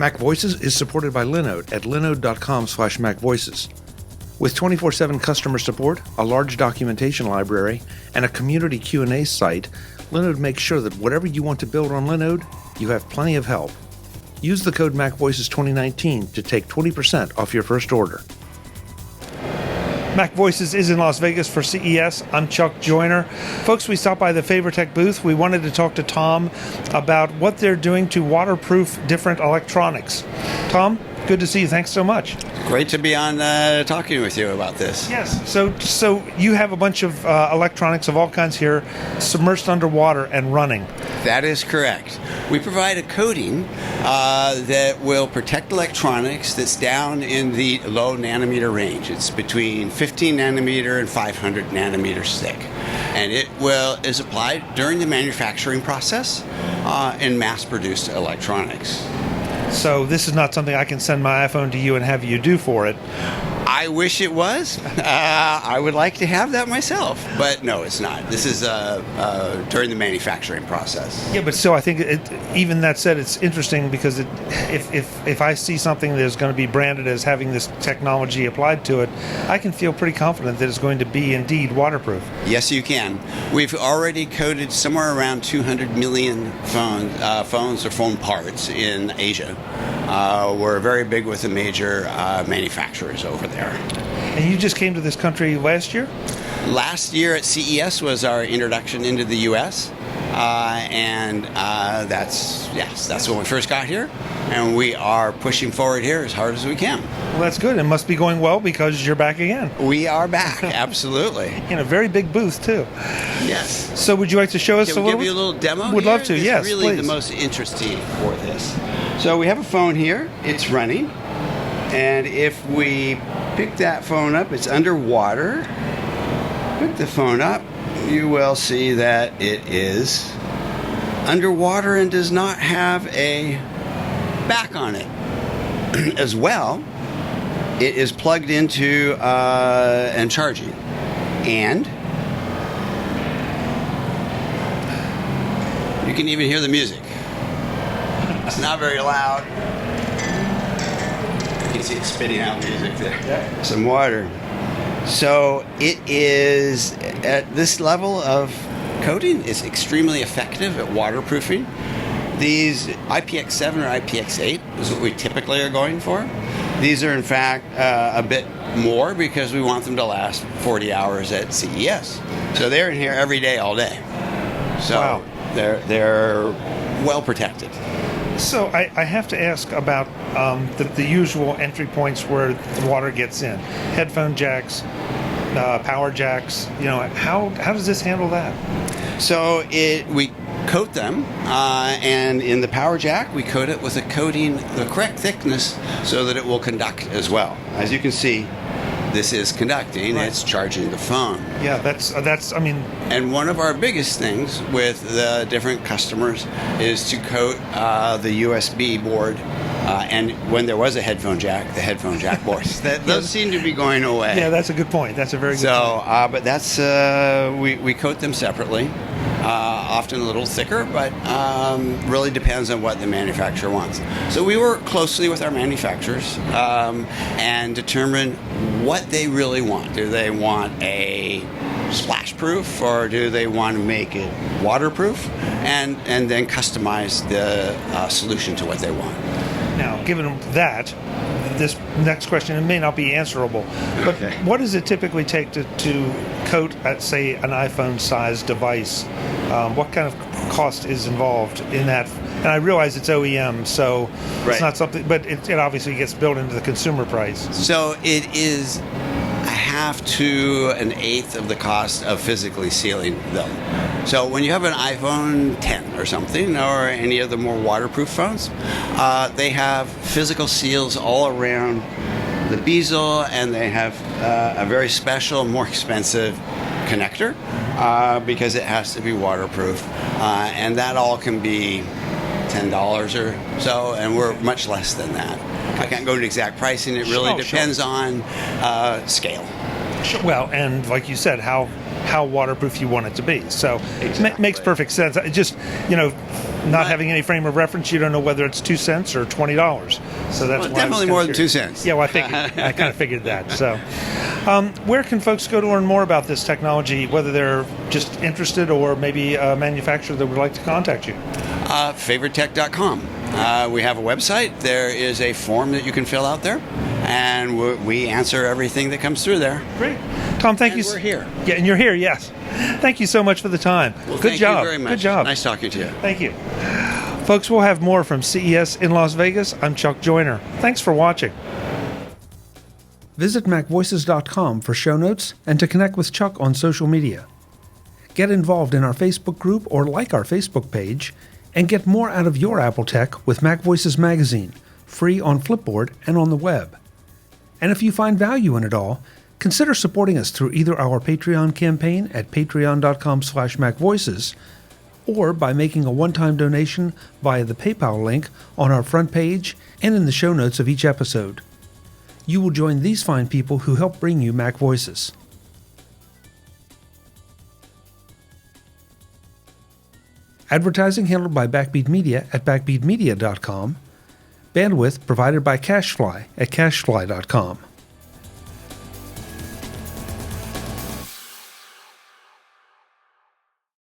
MacVoices is supported by Linode at linode.com/MacVoices. With 24/7 customer support, a large documentation library, and a community Q&A site, Linode makes sure that whatever you want to build on Linode, you have plenty of help. Use the code MacVoices2019 to take 20% off your first order. MacVoices is in Las Vegas for CES. I'm Chuck Joyner. Folks, we stopped by the Favortech booth. We wanted to talk to Tom about what they're doing to waterproof different electronics. Tom, good to see you. Thanks so much. Great to be on talking with you about this. Yes. So you have a bunch of electronics of all kinds here submerged underwater and running. That is correct. We provide a coating that will protect electronics that's down in the low nanometer range. It's between 15 nanometer and 500 nanometers thick. And it is applied during the manufacturing process in mass-produced electronics. So this is not something I can send my iPhone to you and have you do for it. I wish it was. I would like to have that myself, but no, it's not. This is during the manufacturing process. Yeah, but still, I think even that said, it's interesting because if I see something that is going to be branded as having this technology applied to it, I can feel pretty confident that it's going to be indeed waterproof. Yes, you can. We've already coated somewhere around 200 million phones or phone parts in Asia. We're very big with the major manufacturers over there. And you just came to this country last year? Last year at CES was our introduction into the U.S. And that's when we first got here. And we are pushing forward here as hard as we can. Well, that's good. It must be going well because you're back again. We are back, absolutely. In a very big booth, too. Yes. So would you like to show us a little? Can we give you a little demo? Would here? love to, It's yes, really please. The most interesting for this. So we have a phone here. It's running. And if we pick that phone up, it's underwater. Pick the phone up, you will see that it is underwater and does not have a back on it. As well, it is plugged into and charging. And you can even hear the music. It's not very loud. You can see it spitting out music there. Yeah. Some water. So it is, at this level of coating, is extremely effective at waterproofing. These IPX7 or IPX8 is what we typically are going for. These are in fact a bit more because we want them to last 40 hours at CES. So they're in here every day, all day. So wow. They're well protected. So I have to ask about the usual entry points where the water gets in. Headphone jacks, power jacks. How does this handle that? So we coat them, and in the power jack, we coat it with a coating, the correct thickness, so that it will conduct as well. As you can see, this is conducting. Right. It's charging the phone. Yeah, that's. And one of our biggest things with the different customers is to coat the USB board. And when there was a headphone jack, the headphone jack boards. Those seem to be going away. Yeah, that's a good point. That's a very good point. But that's we coat them separately. Often a little thicker, but really depends on what the manufacturer wants. So we work closely with our manufacturers and determine what they really want. Do they want a splash proof, or do they want to make it waterproof, and then customize the solution to what they want. Now, given that, this next question may not be answerable, but okay. What does it typically take to coat, at say, an iPhone-sized device? What kind of cost is involved in that? And I realize it's OEM, so right. It's not something, but it obviously gets built into the consumer price. So it is a half to an eighth of the cost of physically sealing them. So when you have an iPhone 10 or something, or any of the more waterproof phones, they have physical seals all around the bezel, and they have a very special, more expensive connector because it has to be waterproof. And that all can be $10 or so, and we're much less than that. I can't go into exact pricing. It really depends on scale. Well, and like you said, how how waterproof you want it to be. So Exactly. makes perfect sense. It just, not having any frame of reference, you don't know whether it's 2 cents or $20. So that's why definitely more than 2 cents. Yeah, well, I kind of figured that. So, where can folks go to learn more about this technology, whether they're just interested or maybe a manufacturer that would like to contact you? Favoritech.com. We have a website. There is a form that you can fill out there, and we answer everything that comes through there. Great. Tom, thank you. We're here. Yeah, and you're here, yes. Thank you so much for the time. Well, Good thank job. you very much. Good job. Nice talking to you. Thank you. Folks, we'll have more from CES in Las Vegas. I'm Chuck Joyner. Thanks for watching. Visit MacVoices.com for show notes and to connect with Chuck on social media. Get involved in our Facebook group or like our Facebook page, and get more out of your Apple tech with MacVoices magazine, free on Flipboard and on the web. And if you find value in it all, consider supporting us through either our Patreon campaign at patreon.com/MacVoices or by making a one-time donation via the PayPal link on our front page and in the show notes of each episode. You will join these fine people who help bring you Mac Voices. Advertising handled by Backbeat Media at backbeatmedia.com. Bandwidth provided by CacheFly at cachefly.com.